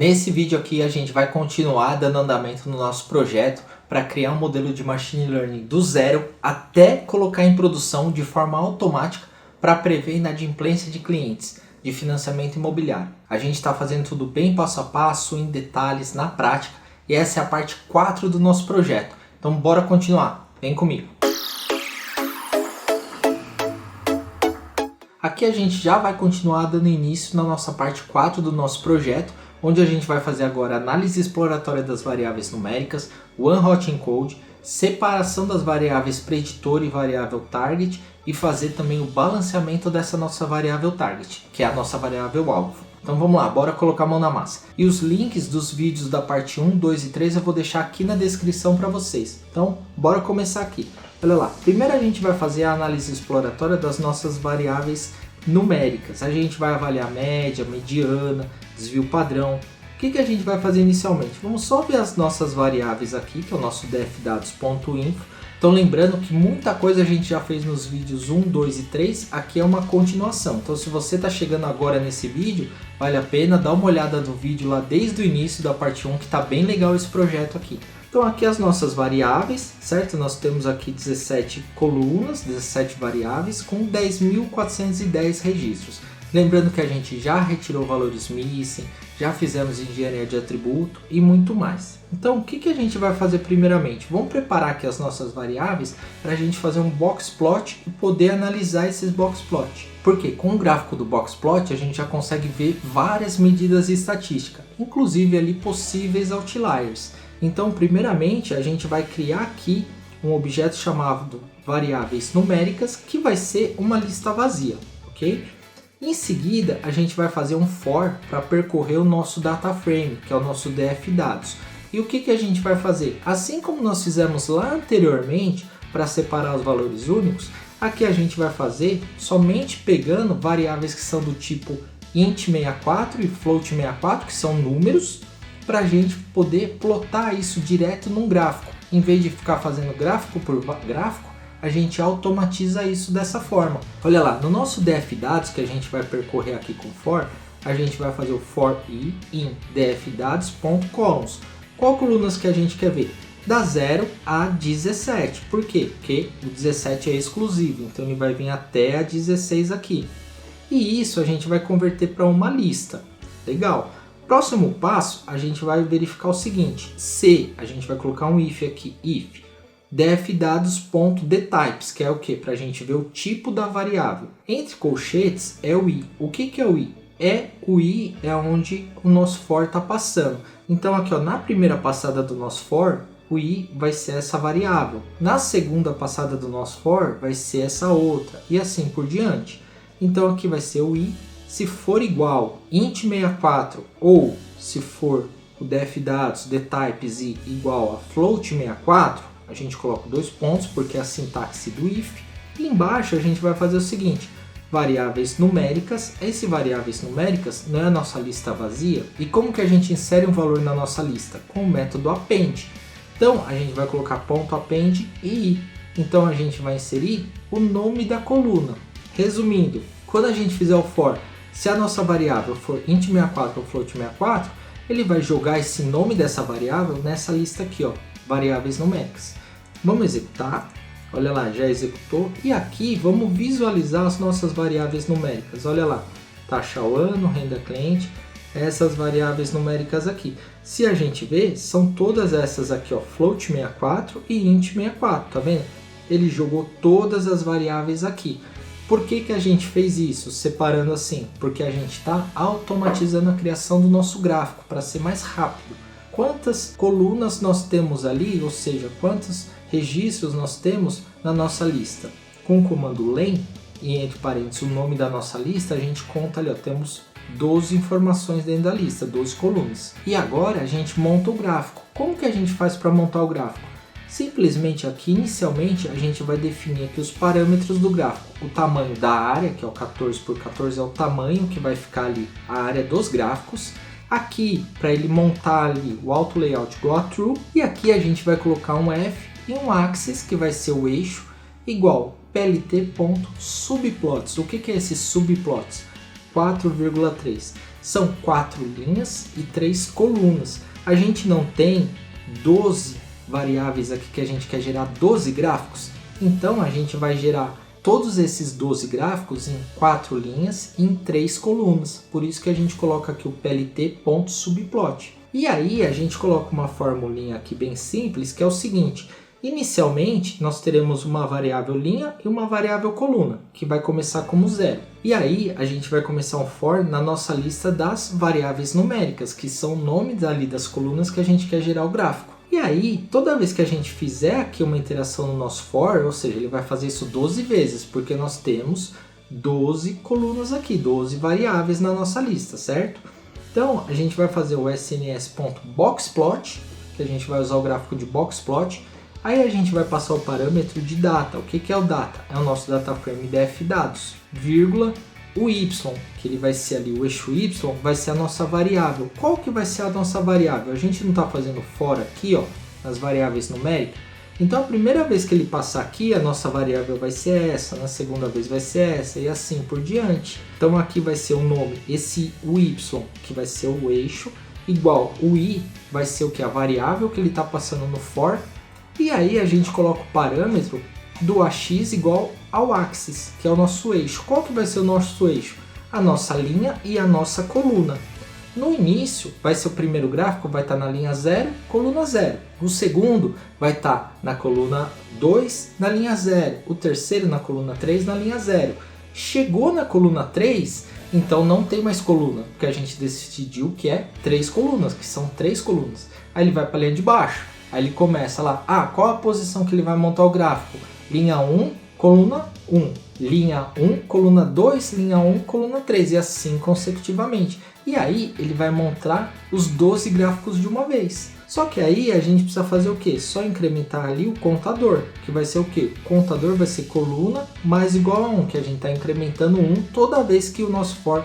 Nesse vídeo aqui a gente vai continuar dando andamento no nosso projeto para criar um modelo de Machine Learning do zero até colocar em produção de forma automática para prever inadimplência de clientes de financiamento imobiliário. A gente está fazendo tudo bem passo a passo, em detalhes, na prática, e essa é a parte 4 do nosso projeto. Então bora continuar, vem comigo. Aqui a gente já vai continuar dando início na nossa parte 4 do nosso projeto, onde a gente vai fazer agora análise exploratória das variáveis numéricas, one hot encode, separação das variáveis preditor e variável target e fazer também o balanceamento dessa nossa variável target, que é a nossa variável alvo. Então vamos lá, bora colocar a mão na massa. E os links dos vídeos da parte 1, 2 e 3 eu vou deixar aqui na descrição para vocês. Então bora começar aqui. Olha lá, primeiro a gente vai fazer a análise exploratória das nossas variáveis numéricas. A gente vai avaliar média, mediana, desvio padrão. O que a gente vai fazer inicialmente? Vamos só ver as nossas variáveis aqui, que é o nosso dfdados.info. Então lembrando que muita coisa a gente já fez nos vídeos 1, 2 e 3, aqui é uma continuação. Então se você está chegando agora nesse vídeo, vale a pena dar uma olhada no vídeo lá desde o início da parte 1, que está bem legal esse projeto aqui. Então aqui as nossas variáveis, certo? Nós temos aqui 17 colunas, 17 variáveis com 10.410 registros. Lembrando que a gente já retirou valores missing, já fizemos engenharia de atributo e muito mais. Então o que a gente vai fazer primeiramente? Vamos preparar aqui as nossas variáveis para a gente fazer um box plot e poder analisar esses box plot. Porque com o gráfico do box plot a gente já consegue ver várias medidas estatísticas, inclusive ali possíveis outliers. Então primeiramente a gente vai criar aqui um objeto chamado variáveis numéricas, que vai ser uma lista vazia, ok? Em seguida, a gente vai fazer um for para percorrer o nosso data frame, que é o nosso dfdados. E o que a gente vai fazer? Assim como nós fizemos lá anteriormente para separar os valores únicos, aqui a gente vai fazer somente pegando variáveis que são do tipo int64 e float64, que são números, para a gente poder plotar isso direto num gráfico. Em vez de ficar fazendo gráfico por gráfico, a gente automatiza isso dessa forma. Olha lá, no nosso dfdados que a gente vai percorrer aqui com for, a gente vai fazer o for i in dfdados.columns. Qual colunas que a gente quer ver? Da 0 a 17. Por quê? Porque o 17 é exclusivo, então ele vai vir até a 16 aqui. E isso a gente vai converter para uma lista. Legal. Próximo passo, a gente vai verificar o seguinte. Se a gente vai colocar um if aqui, if dfdados.dtypes, que é o que? Para a gente ver o tipo da variável. Entre colchetes é o i. O que é o i? O i é onde o nosso for está passando. Então aqui ó, na primeira passada do nosso for, o i vai ser essa variável. Na segunda passada do nosso for, vai ser essa outra. E assim por diante. Então aqui vai ser o i. Se for igual int64 ou se for o dfdados, dtypes i igual a float64, a gente coloca 2 pontos porque é a sintaxe do if. E embaixo a gente vai fazer o seguinte, variáveis numéricas. Esse variáveis numéricas não é a nossa lista vazia. E como que a gente insere um valor na nossa lista? Com o método append. Então a gente vai colocar ponto append e i. Então a gente vai inserir o nome da coluna. Resumindo, quando a gente fizer o for, se a nossa variável for int64 ou float64, ele vai jogar esse nome dessa variável nessa lista aqui, ó, variáveis numéricas. Vamos executar, olha lá, já executou. E aqui vamos visualizar as nossas variáveis numéricas. Olha lá, taxa ao ano, renda cliente, essas variáveis numéricas aqui. Se a gente ver, são todas essas aqui, ó, float64 e int64, tá vendo? Ele jogou todas as variáveis aqui. Por que a gente fez isso, separando assim? Porque a gente está automatizando a criação do nosso gráfico para ser mais rápido. Quantas colunas nós temos ali, ou seja, quantos registros nós temos na nossa lista? Com o comando len, e entre parênteses o nome da nossa lista, a gente conta ali, ó, temos 12 informações dentro da lista, 12 colunas. E agora a gente monta o gráfico. Como que a gente faz para montar o gráfico? Simplesmente aqui, inicialmente, a gente vai definir aqui os parâmetros do gráfico. O tamanho da área, que é o 14 por 14, é o tamanho que vai ficar ali a área dos gráficos. Aqui, para ele montar ali o auto layout go through. E aqui a gente vai colocar um F e um axis, que vai ser o eixo, igual plt.subplots. O que é esse subplots? 4,3. São 4 linhas e 3 colunas. A gente não tem 12 variáveis aqui que a gente quer gerar 12 gráficos. Então a gente vai gerar todos esses 12 gráficos em 4 linhas e em 3 colunas. Por isso que a gente coloca aqui o plt.subplot. E aí a gente coloca uma formulinha aqui bem simples, que é o seguinte. Inicialmente nós teremos uma variável linha e uma variável coluna, que vai começar como 0. E aí a gente vai começar um for na nossa lista das variáveis numéricas, que são nomes ali das colunas que a gente quer gerar o gráfico. E aí, toda vez que a gente fizer aqui uma interação no nosso for, ou seja, ele vai fazer isso 12 vezes, porque nós temos 12 colunas aqui, 12 variáveis na nossa lista, certo? Então, a gente vai fazer o sns.boxplot, que a gente vai usar o gráfico de boxplot. Aí a gente vai passar o parâmetro de data. O que é o data? É o nosso data frame df dados, vírgula, o y, que ele vai ser ali, o eixo y, vai ser a nossa variável. Qual que vai ser a nossa variável? A gente não está fazendo for aqui, ó, nas variáveis numéricas. Então a primeira vez que ele passar aqui, a nossa variável vai ser essa, na segunda vez vai ser essa e assim por diante. Então aqui vai ser o nome, esse o y, que vai ser o eixo, igual o i vai ser o que? A variável que ele está passando no for. E aí a gente coloca o parâmetro do AX igual ao axis, que é o nosso eixo. Qual que vai ser o nosso eixo? A nossa linha e a nossa coluna. No início, vai ser o primeiro gráfico, vai estar na linha 0, coluna 0. O segundo vai estar na coluna 2, na linha 0. O terceiro na coluna 3, na linha 0. Chegou na coluna 3, então não tem mais coluna, porque a gente decidiu que é 3 colunas, que são 3 colunas. Aí ele vai para a linha de baixo. Aí ele começa lá, qual a posição que ele vai montar o gráfico? Linha 1, coluna 1, linha 1, coluna 2, linha 1, coluna 3, e assim consecutivamente. E aí ele vai montar os 12 gráficos de uma vez. Só que aí a gente precisa fazer o quê? Só incrementar ali o contador, que vai ser o quê? O contador vai ser coluna mais igual a 1, que a gente está incrementando 1 toda vez que o nosso for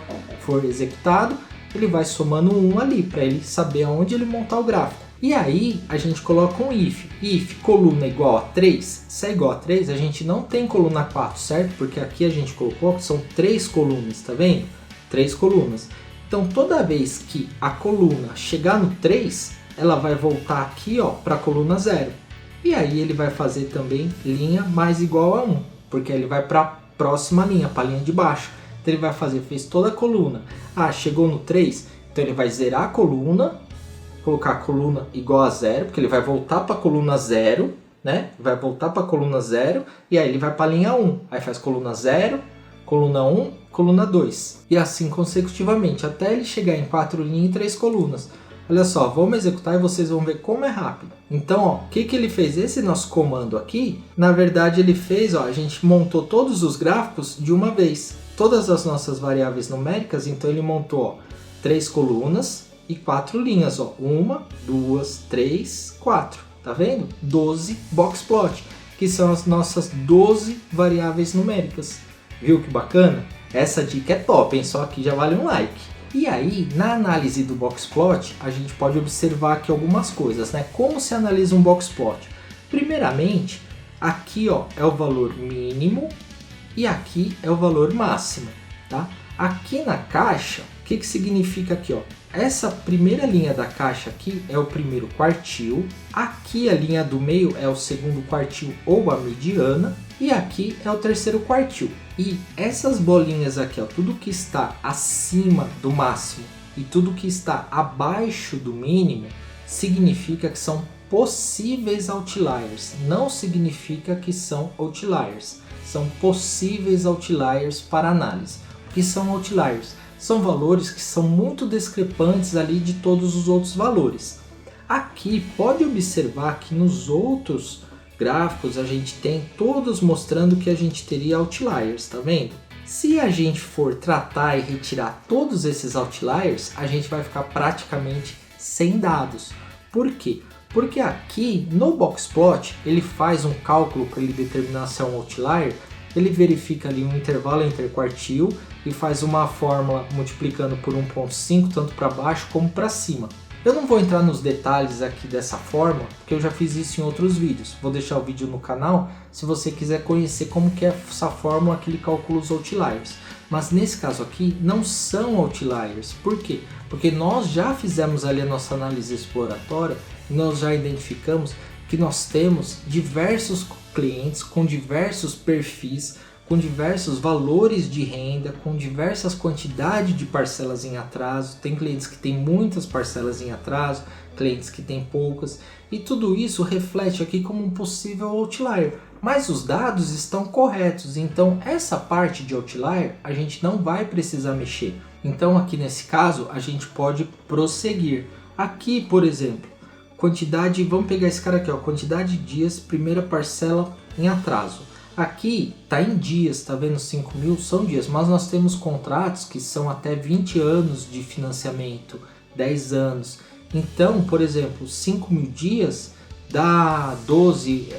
executado, ele vai somando 1 ali, para ele saber aonde ele montar o gráfico. E aí a gente coloca um if coluna igual a 3, se é igual a 3, a gente não tem coluna 4, certo? Porque aqui a gente colocou que são 3 colunas, tá vendo? 3 colunas. Então toda vez que a coluna chegar no 3, ela vai voltar aqui para a coluna 0. E aí ele vai fazer também linha mais igual a 1, porque ele vai para a próxima linha, para a linha de baixo. Então ele vai fazer, fez toda a coluna. Chegou no 3, então ele vai zerar a coluna, colocar a coluna igual a 0, porque ele vai voltar para a coluna 0, né? Vai voltar para a coluna 0 e aí ele vai para a linha 1. Aí faz coluna 0, coluna 1, coluna 2. E assim consecutivamente, até ele chegar em 4 linhas e 3 colunas. Olha só, vamos executar e vocês vão ver como é rápido. Então, o que ele fez? Esse nosso comando aqui, na verdade ele fez, a gente montou todos os gráficos de uma vez. Todas as nossas variáveis numéricas, então ele montou 3 colunas e 4 linhas, 1, 2, 3, 4, tá vendo? 12 boxplot, que são as nossas 12 variáveis numéricas. Viu que bacana? Essa dica é top, hein? Só aqui já vale um like. E aí, na análise do boxplot, a gente pode observar aqui algumas coisas, né? Como se analisa um boxplot? Primeiramente, aqui é o valor mínimo e aqui é o valor máximo, tá? Aqui na caixa, o que significa aqui, Essa primeira linha da caixa aqui é o primeiro quartil, aqui a linha do meio é o segundo quartil ou a mediana, e aqui é o terceiro quartil. E essas bolinhas aqui, tudo que está acima do máximo e tudo que está abaixo do mínimo, significa que são possíveis outliers, não significa que são outliers, são possíveis outliers para análise. O que são outliers? São valores que são muito discrepantes ali de todos os outros valores. Aqui pode observar que nos outros gráficos a gente tem todos mostrando que a gente teria outliers, tá vendo? Se a gente for tratar e retirar todos esses outliers, a gente vai ficar praticamente sem dados. Por quê? Porque aqui no boxplot ele faz um cálculo para ele determinar se é um outlier, ele verifica ali um intervalo interquartil e faz uma fórmula multiplicando por 1.5 tanto para baixo como para cima. Eu não vou entrar nos detalhes aqui dessa forma, porque eu já fiz isso em outros vídeos. Vou deixar o vídeo no canal se você quiser conhecer como que é essa fórmula que ele calcula os outliers. Mas nesse caso aqui não são outliers. Por quê? Porque nós já fizemos ali a nossa análise exploratória e nós já identificamos que nós temos diversos clientes com diversos perfis, com diversos valores de renda, com diversas quantidades de parcelas em atraso. Tem clientes que têm muitas parcelas em atraso, clientes que têm poucas, e tudo isso reflete aqui como um possível outlier. Mas os dados estão corretos, então essa parte de outlier a gente não vai precisar mexer. Então aqui nesse caso a gente pode prosseguir. Aqui, por exemplo, quantidade, vamos pegar esse cara aqui, ó, quantidade de dias, primeira parcela em atraso. Aqui está em dias, tá vendo? 5 mil são dias, mas nós temos contratos que são até 20 anos de financiamento, 10 anos. Então, por exemplo, 5 mil dias dá 12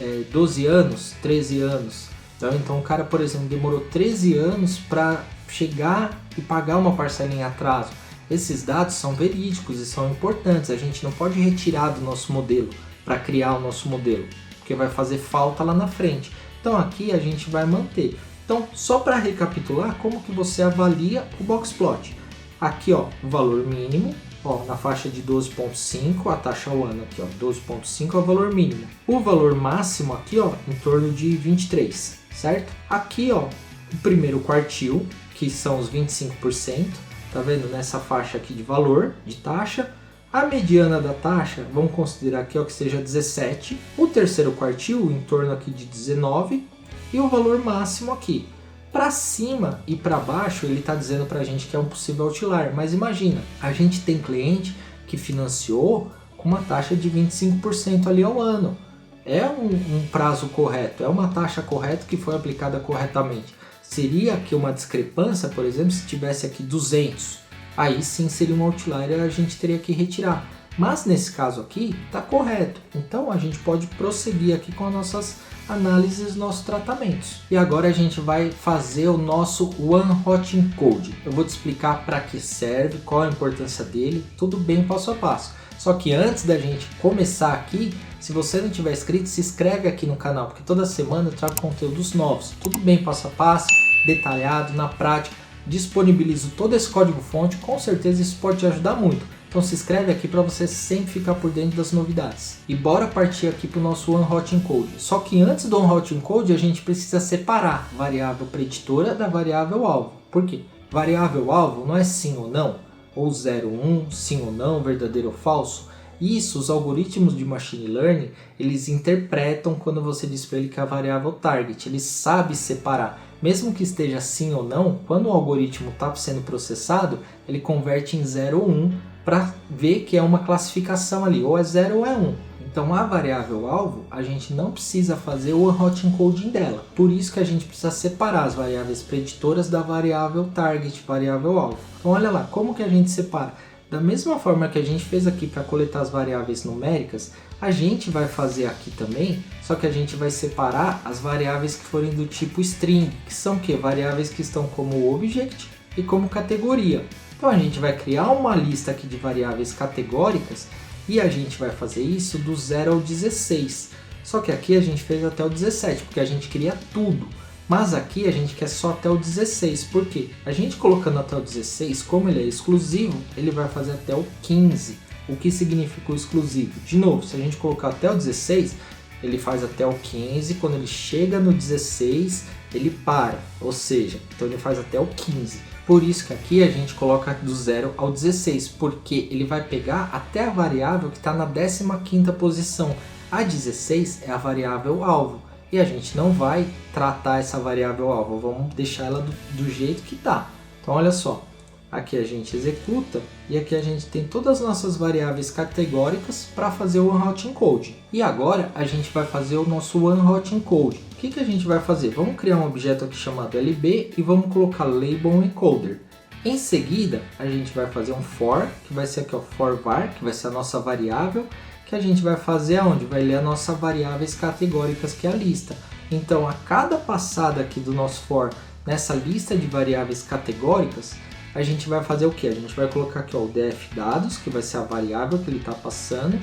anos, 13 anos. Então o cara, por exemplo, demorou 13 anos para chegar e pagar uma parcela em atraso. Esses dados são verídicos e são importantes, a gente não pode retirar do nosso modelo para criar o nosso modelo, porque vai fazer falta lá na frente. Então aqui a gente vai manter. Então só para recapitular, como que você avalia o Boxplot? Aqui ó, o valor mínimo, ó, na faixa de 12,5, a taxa ao ano aqui ó, 12,5 é o valor mínimo. O valor máximo aqui ó, em torno de 23, certo? Aqui ó, o primeiro quartil, que são os 25%, tá vendo? Nessa faixa aqui de valor, de taxa. A mediana da taxa, vamos considerar aqui ó, que seja 17. O terceiro quartil, em torno aqui de 19. E o valor máximo aqui. Para cima e para baixo, ele está dizendo para a gente que é um possível outlier. Mas imagina, a gente tem cliente que financiou com uma taxa de 25% ali ao ano. É um prazo correto, é uma taxa correta que foi aplicada corretamente. Seria aqui uma discrepância, por exemplo, se tivesse aqui 200. Aí sim seria um outlier e a gente teria que retirar. Mas nesse caso aqui está correto. Então a gente pode prosseguir aqui com as nossas análises, nossos tratamentos. E agora a gente vai fazer o nosso One Hot Encode. Eu vou te explicar para que serve, qual a importância dele, tudo bem passo a passo. Só que antes da gente começar aqui, se você não tiver inscrito, se inscreve aqui no canal, porque toda semana eu trago conteúdos novos. Tudo bem passo a passo, detalhado, na prática. Disponibilizo todo esse código-fonte, com certeza isso pode te ajudar muito. Então se inscreve aqui para você sempre ficar por dentro das novidades. E bora partir aqui para o nosso One Hot Encode. Só que antes do One Hot Encode a gente precisa separar variável preditora da variável alvo. Por quê? Variável alvo não é sim ou não, ou 0, 1, sim ou não, verdadeiro ou falso. Isso os algoritmos de Machine Learning, eles interpretam quando você diz para ele que é a variável target. Ele sabe separar. Mesmo que esteja sim ou não, quando o algoritmo está sendo processado, ele converte em 0 ou 1 para ver que é uma classificação ali, ou é 0 ou é 1. Então a variável alvo, a gente não precisa fazer o hot encoding dela. Por isso que a gente precisa separar as variáveis preditoras da variável target, variável alvo. Então olha lá, como que a gente separa? Da mesma forma que a gente fez aqui para coletar as variáveis numéricas, a gente vai fazer aqui também, só que a gente vai separar as variáveis que forem do tipo string, que são o quê? Variáveis que estão como object e como categoria. Então a gente vai criar uma lista aqui de variáveis categóricas e a gente vai fazer isso do 0 ao 16. Só que aqui a gente fez até o 17, porque a gente queria tudo. Mas aqui a gente quer só até o 16, por quê? A gente colocando até o 16, como ele é exclusivo, ele vai fazer até o 15. O que significa o exclusivo? De novo, se a gente colocar até o 16, ele faz até o 15, quando ele chega no 16, ele para. Ou seja, então ele faz até o 15. Por isso que aqui a gente coloca do 0 ao 16, porque ele vai pegar até a variável que está na 15ª posição. A 16 é a variável alvo. E a gente não vai tratar essa variável alvo, vamos deixar ela do jeito que está. Então olha só, aqui a gente executa e aqui a gente tem todas as nossas variáveis categóricas para fazer o One Hot Encode. E agora a gente vai fazer o nosso One Hot Encode. O que a gente vai fazer? Vamos criar um objeto aqui chamado LB e vamos colocar Label Encoder. Em seguida a gente vai fazer um for, que vai ser aqui o for var, que vai ser a nossa variável, que a gente vai fazer aonde? Vai ler as nossas variáveis categóricas, que é a lista. Então, a cada passada aqui do nosso for nessa lista de variáveis categóricas, a gente vai fazer o que? A gente vai colocar aqui ó, o df dados, que vai ser a variável que ele está passando,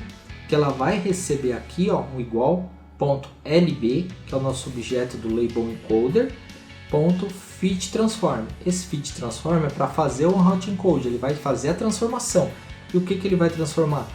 que ela vai receber aqui ó, um igual .lb, que é o nosso objeto do label encoder, .fit transform. Esse fit transform é para fazer o hot encode, ele vai fazer a transformação. E o que ele vai transformar?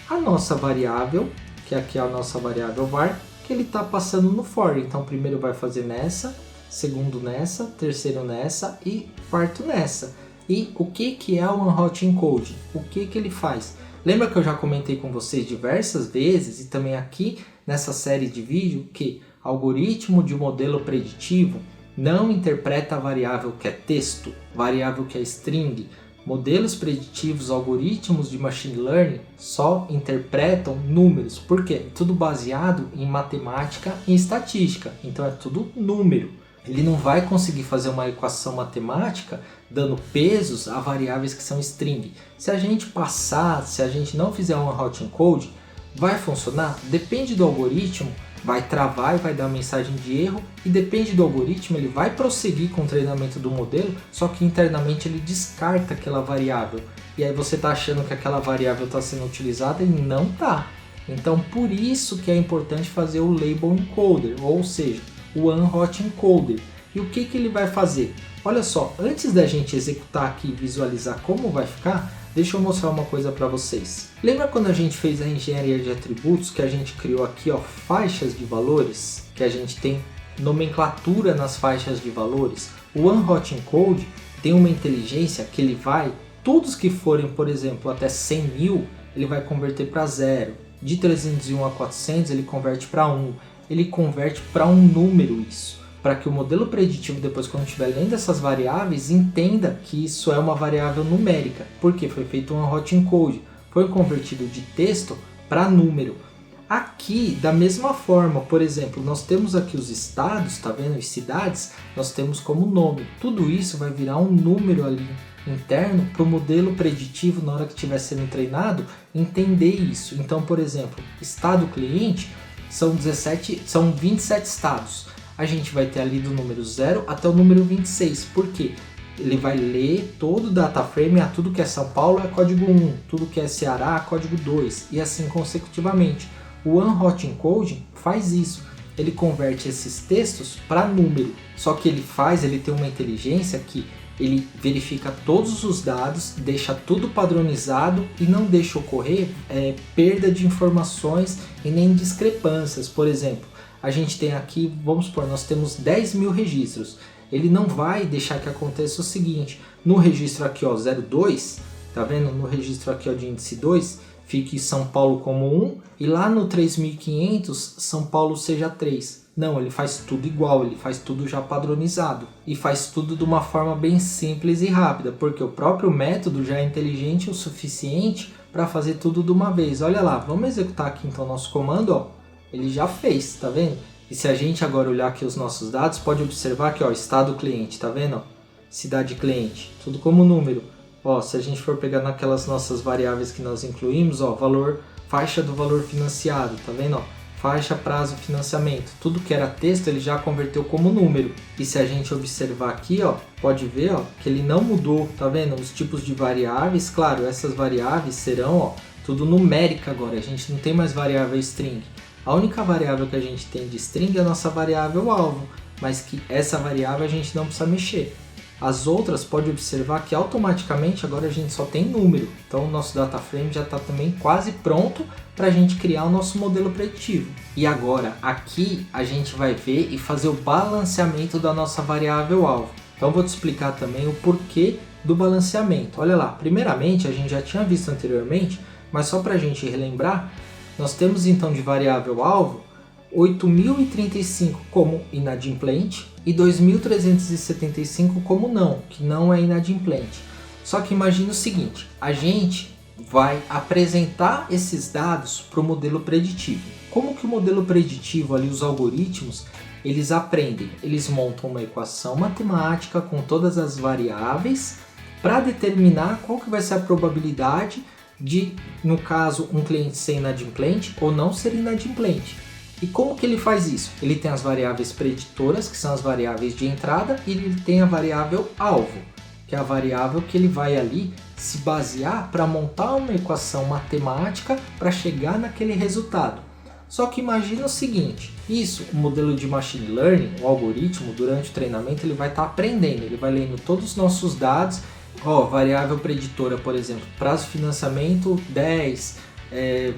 A nossa variável, que aqui é a nossa variável var, que ele está passando no for. Então primeiro vai fazer nessa, segundo nessa, terceiro nessa e quarto nessa. E o que é o hot encode? O que ele faz? Lembra que eu já comentei com vocês diversas vezes e também aqui nessa série de vídeo que algoritmo de modelo preditivo não interpreta a variável que é texto, variável que é string. Modelos preditivos, algoritmos de machine learning só interpretam números. Por quê? Tudo baseado em matemática e estatística. Então é tudo número. Ele não vai conseguir fazer uma equação matemática dando pesos a variáveis que são string. Se a gente passar, se a gente não fizer um hot encode, vai funcionar? Depende do algoritmo, vai travar e vai dar mensagem de erro, e depende do algoritmo, ele vai prosseguir com o treinamento do modelo, só que internamente ele descarta aquela variável. E aí você está achando que aquela variável está sendo utilizada e não está. Então por isso que é importante fazer o label encoder, ou seja, o unhot encoder. E o que ele vai fazer? Olha só, antes da gente executar aqui e visualizar como vai ficar, deixa eu mostrar uma coisa para vocês. Lembra quando a gente fez a engenharia de atributos, que a gente criou aqui ó, faixas de valores? Que a gente tem nomenclatura nas faixas de valores? O unhot encode tem uma inteligência que ele vai, todos que forem, por exemplo, até 100 mil, ele vai converter para 0. De 301 a 400 ele converte para 1. Ele converte para um número isso, para que o modelo preditivo depois, quando estiver lendo essas variáveis, entenda que isso é uma variável numérica, porque foi feito um hot encode, foi convertido de texto para número. Aqui, da mesma forma, por exemplo, nós temos aqui os estados, tá vendo? As cidades, nós temos como nome. Tudo isso vai virar um número ali interno para o modelo preditivo, na hora que estiver sendo treinado, entender isso. Então, por exemplo, estado cliente são 27 estados. A gente vai ter ali do número 0 até o número 26. Por quê? Ele vai ler todo o data frame, tudo que é São Paulo é código 1, tudo que é Ceará é código 2, e assim consecutivamente. O unhot encoding faz isso. Ele converte esses textos para número. Só que ele tem uma inteligência que ele verifica todos os dados, deixa tudo padronizado e não deixa ocorrer perda de informações e nem discrepâncias. Por exemplo, a gente tem aqui, vamos supor, nós temos 10 mil registros. Ele não vai deixar que aconteça o seguinte: no registro aqui ó, 02, tá vendo? No registro aqui ó, de índice 2, fique São Paulo como 1 e lá no 3500 São Paulo seja 3. Não, ele faz tudo igual, ele faz tudo já padronizado e faz tudo de uma forma bem simples e rápida, porque o próprio método já é inteligente o suficiente para fazer tudo de uma vez. Olha lá, vamos executar aqui então nosso comando, ó. Ele já fez, tá vendo? E se a gente agora olhar aqui os nossos dados, pode observar que ó, estado cliente, tá vendo? Ó, cidade cliente, tudo como número. Ó, se a gente for pegar naquelas nossas variáveis que nós incluímos, ó, valor, faixa do valor financiado, tá vendo? Ó, faixa, prazo, financiamento, tudo que era texto ele já converteu como número. E se a gente observar aqui, ó, pode ver ó, que ele não mudou, tá vendo? Os tipos de variáveis, claro, essas variáveis serão ó, tudo numérica agora, a gente não tem mais variável string. A única variável que a gente tem de string é a nossa variável alvo, mas que essa variável a gente não precisa mexer. As outras, pode observar que automaticamente agora a gente só tem número. Então o nosso data frame já está também quase pronto para a gente criar o nosso modelo preditivo. E agora aqui a gente vai ver e fazer o balanceamento da nossa variável alvo. Então eu vou te explicar também o porquê do balanceamento. Olha lá, primeiramente a gente já tinha visto anteriormente, mas só para a gente relembrar, nós temos então de variável alvo 8.035 como inadimplente e 2.375 como não, que não é inadimplente. Só que imagine o seguinte, a gente vai apresentar esses dados para o modelo preditivo. Como que o modelo preditivo, ali os algoritmos, eles aprendem? Eles montam uma equação matemática com todas as variáveis para determinar qual que vai ser a probabilidade de, no caso, um cliente ser inadimplente ou não ser inadimplente. E como que ele faz isso? Ele tem as variáveis preditoras, que são as variáveis de entrada, e ele tem a variável alvo. que é a variável que ele vai ali se basear para montar uma equação matemática para chegar naquele resultado. Só que imagina o seguinte, o modelo de machine learning, o algoritmo, durante o treinamento, ele vai estar aprendendo, ele vai lendo todos os nossos dados, variável preditora, por exemplo, prazo de financiamento 10,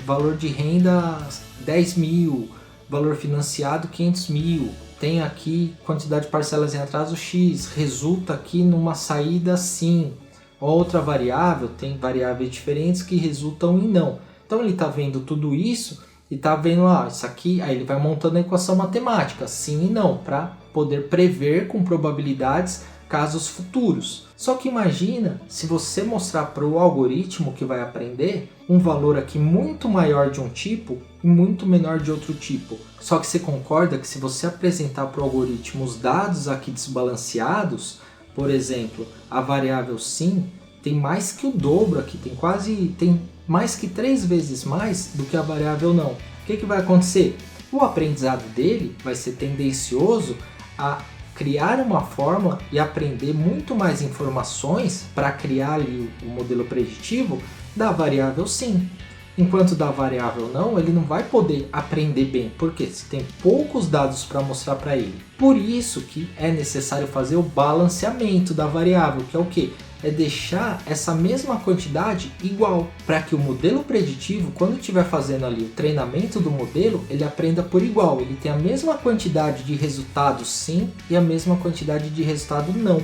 valor de renda 10 mil, valor financiado 500 mil, tem aqui quantidade de parcelas em atraso X, resulta aqui numa saída sim. Outra variável, tem variáveis diferentes que resultam em não. Então ele está vendo tudo isso e está vendo isso aqui, aí ele vai montando a equação matemática, sim e não, para poder prever com probabilidades casos futuros. Só que imagina se você mostrar para o algoritmo que vai aprender um valor aqui muito maior de um tipo e muito menor de outro tipo. Só que você concorda que se você apresentar para o algoritmo os dados aqui desbalanceados, por exemplo, a variável sim tem mais que o dobro aqui, tem mais que 3 vezes mais do que a variável não. O que vai acontecer? O aprendizado dele vai ser tendencioso a criar uma fórmula e aprender muito mais informações para criar ali o modelo preditivo da variável sim. Enquanto da variável não, ele não vai poder aprender bem, porque se tem poucos dados para mostrar para ele. Por isso que é necessário fazer o balanceamento da variável, que é o quê? É deixar essa mesma quantidade igual, para que o modelo preditivo, quando estiver fazendo ali o treinamento do modelo, ele aprenda por igual, ele tem a mesma quantidade de resultado sim e a mesma quantidade de resultado não,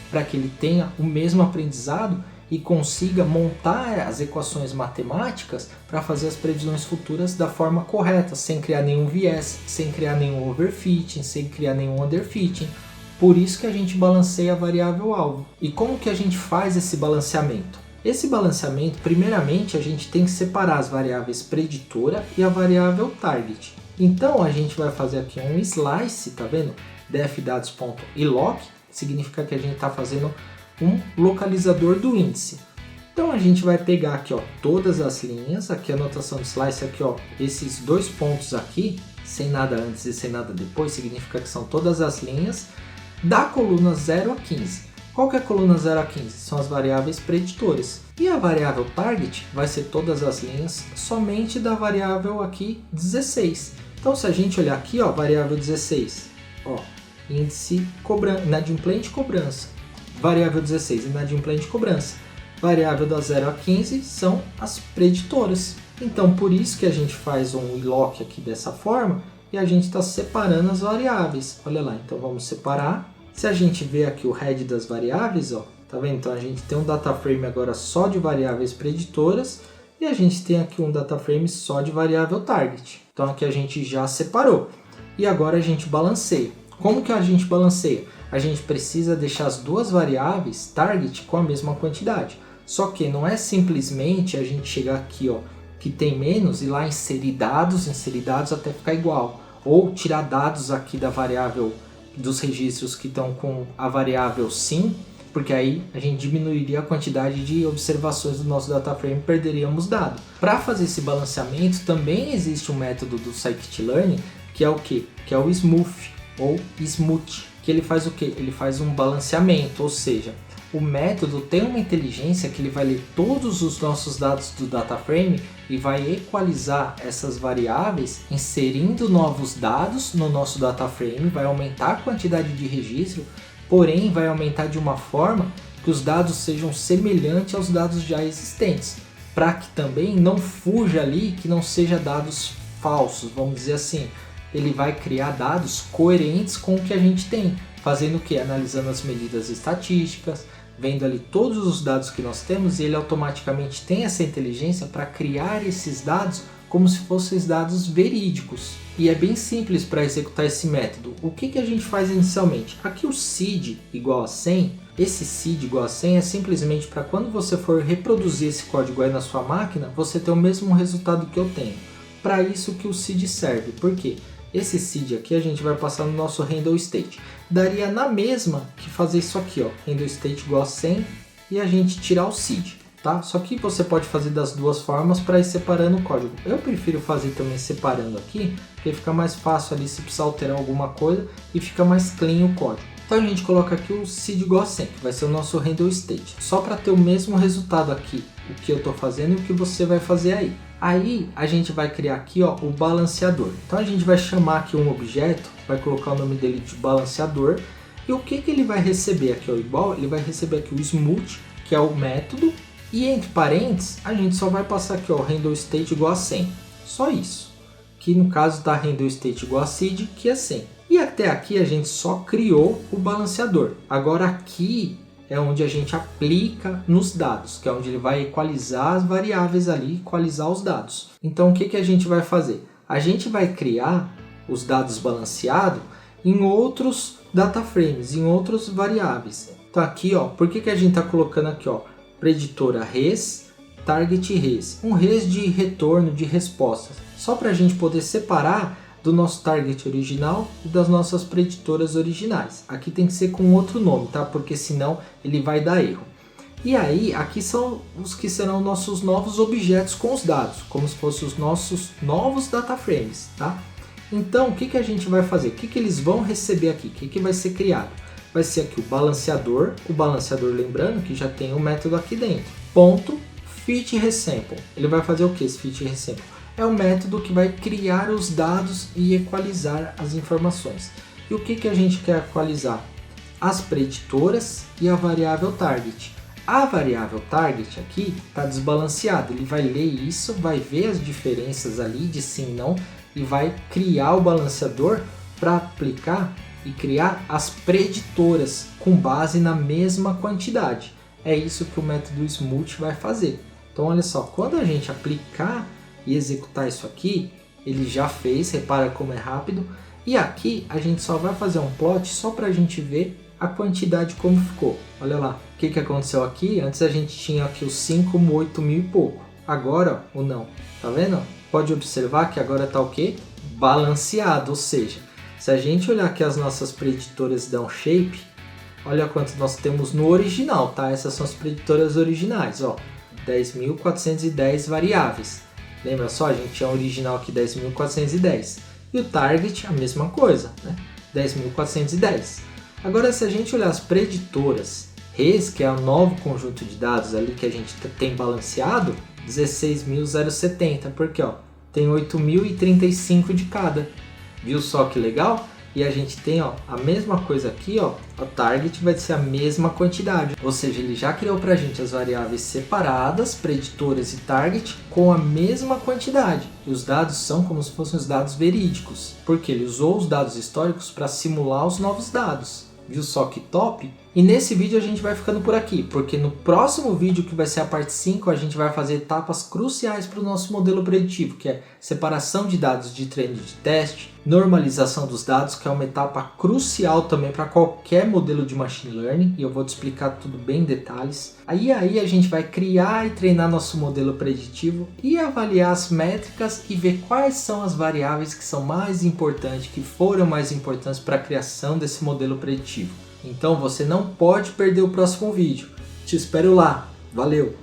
para que ele tenha o mesmo aprendizado e consiga montar as equações matemáticas para fazer as previsões futuras da forma correta, sem criar nenhum viés, sem criar nenhum overfitting, sem criar nenhum underfitting. Por isso que a gente balanceia a variável alvo. E como que a gente faz esse balanceamento? Esse balanceamento, primeiramente, a gente tem que separar as variáveis preditora e a variável target. Então a gente vai fazer aqui um slice, tá vendo? dfdados.iloc, significa que a gente está fazendo um localizador do índice. Então a gente vai pegar aqui todas as linhas, aqui a anotação de slice, aqui esses 2 pontos aqui, sem nada antes e sem nada depois, significa que são todas as linhas da coluna 0 a 15. Qual que é a coluna 0 a 15? São as variáveis preditoras. E a variável target vai ser todas as linhas somente da variável aqui 16. Então se a gente olhar aqui, variável 16, índice inadimplente cobrança. Variável 16, inadimplente cobrança. Variável da 0 a 15 são as preditoras. Então, por isso que a gente faz um iloc aqui dessa forma e a gente está separando as variáveis. Olha lá, então vamos separar. Se a gente ver aqui o head das variáveis, tá vendo? Então a gente tem um data frame agora só de variáveis preditoras e a gente tem aqui um data frame só de variável target. Então aqui a gente já separou. E agora a gente balanceia. Como que a gente balanceia? A gente precisa deixar as duas variáveis target com a mesma quantidade. Só que não é simplesmente a gente chegar aqui, que tem menos, e lá inserir dados até ficar igual. Ou tirar dados aqui da variável, dos registros que estão com a variável sim, porque aí a gente diminuiria a quantidade de observações do nosso data frame e perderíamos dado. Para fazer esse balanceamento também existe um método do scikit-learn, que é o quê? Que é o smooth ou smooth, que ele faz o quê? Ele faz um balanceamento, ou seja, o método tem uma inteligência que ele vai ler todos os nossos dados do data frame e vai equalizar essas variáveis, inserindo novos dados no nosso data frame, vai aumentar a quantidade de registro, porém vai aumentar de uma forma que os dados sejam semelhantes aos dados já existentes, para que também não fuja ali, que não seja dados falsos, vamos dizer assim. Ele vai criar dados coerentes com o que a gente tem, fazendo o que? Analisando as medidas estatísticas, vendo ali todos os dados que nós temos, e ele automaticamente tem essa inteligência para criar esses dados como se fossem dados verídicos. E é bem simples para executar esse método. O que a gente faz inicialmente? Aqui o seed igual a 100, esse seed igual a 100 é simplesmente para quando você for reproduzir esse código aí na sua máquina, você ter o mesmo resultado que eu tenho. Para isso que o seed serve. Por quê? Esse seed aqui a gente vai passar no nosso handle state. Daria na mesma que fazer isso aqui, handle state igual a 100 e a gente tirar o seed, tá? Só que você pode fazer das duas formas para ir separando o código. Eu prefiro fazer também separando aqui, porque fica mais fácil ali se precisar alterar alguma coisa e fica mais clean o código. Então a gente coloca aqui o seed igual a 100, que vai ser o nosso handle state, só para ter o mesmo resultado aqui, o que eu estou fazendo e o que você vai fazer aí. Aí a gente vai criar aqui ó, o balanceador. Então a gente vai chamar aqui um objeto, vai colocar o nome dele de balanceador, e o que ele vai receber aqui ó, igual, ele vai receber aqui o smooth, que é o método, e entre parênteses a gente só vai passar aqui ó, handle state igual a 100, só isso, que no caso da handle state igual a seed, que é 100. E até aqui a gente só criou o balanceador. Agora aqui é onde a gente aplica nos dados, que é onde ele vai equalizar as variáveis ali, equalizar os dados. Então o que a gente vai fazer? A gente vai criar os dados balanceados em outros data frames, em outras variáveis. Então aqui, ó, por que a gente está colocando aqui, ó, preditora res, target res, um res de retorno de respostas, só para a gente poder separar do nosso target original e das nossas preditoras originais. Aqui tem que ser com outro nome, tá? Porque senão ele vai dar erro. E aí, aqui são os que serão nossos novos objetos com os dados, como se fossem os nossos novos data frames, tá? Então, o que a gente vai fazer? O que eles vão receber aqui? O que vai ser criado? Vai ser aqui o balanceador, lembrando que já tem um método aqui dentro, ponto fit resample. Ele vai fazer o que esse fit resample? É o método que vai criar os dados e equalizar as informações. E o que a gente quer equalizar? As preditoras e a variável target. A variável target aqui está desbalanceada, ele vai ler isso, vai ver as diferenças ali de sim e não e vai criar o balanceador para aplicar e criar as preditoras com base na mesma quantidade. É isso que o método smooth vai fazer. Então olha só, quando a gente aplicar e executar isso aqui, ele já fez, repara como é rápido, e aqui a gente só vai fazer um plot só para a gente ver a quantidade como ficou. Olha lá, o que aconteceu aqui? Antes a gente tinha aqui os 5, 8 mil e pouco, agora ó, o não, tá vendo? Pode observar que agora está o que? Balanceado, ou seja, se a gente olhar aqui as nossas preditoras downshape, olha quanto nós temos no original, tá? Essas são as preditoras originais, ó, 10.410 variáveis. Lembra só, a gente tinha o original aqui 10.410 e o target a mesma coisa, né? 10.410. Agora se a gente olhar as preditoras res, que é o novo conjunto de dados ali que a gente tem balanceado, 16.070, porque ó, tem 8.035 de cada. Viu só que legal? E a gente tem ó, a mesma coisa aqui, ó, o target vai ser a mesma quantidade. Ou seja, ele já criou para a gente as variáveis separadas, preditoras e target, com a mesma quantidade. E os dados são como se fossem os dados verídicos, porque ele usou os dados históricos para simular os novos dados. Viu só que top? E nesse vídeo a gente vai ficando por aqui, porque no próximo vídeo, que vai ser a parte 5, a gente vai fazer etapas cruciais para o nosso modelo preditivo, que é separação de dados de treino e de teste, normalização dos dados, que é uma etapa crucial também para qualquer modelo de machine learning, e eu vou te explicar tudo bem em detalhes. Aí a gente vai criar e treinar nosso modelo preditivo e avaliar as métricas e ver quais são as variáveis que são mais importantes, que foram mais importantes para a criação desse modelo preditivo. Então você não pode perder o próximo vídeo. Te espero lá. Valeu!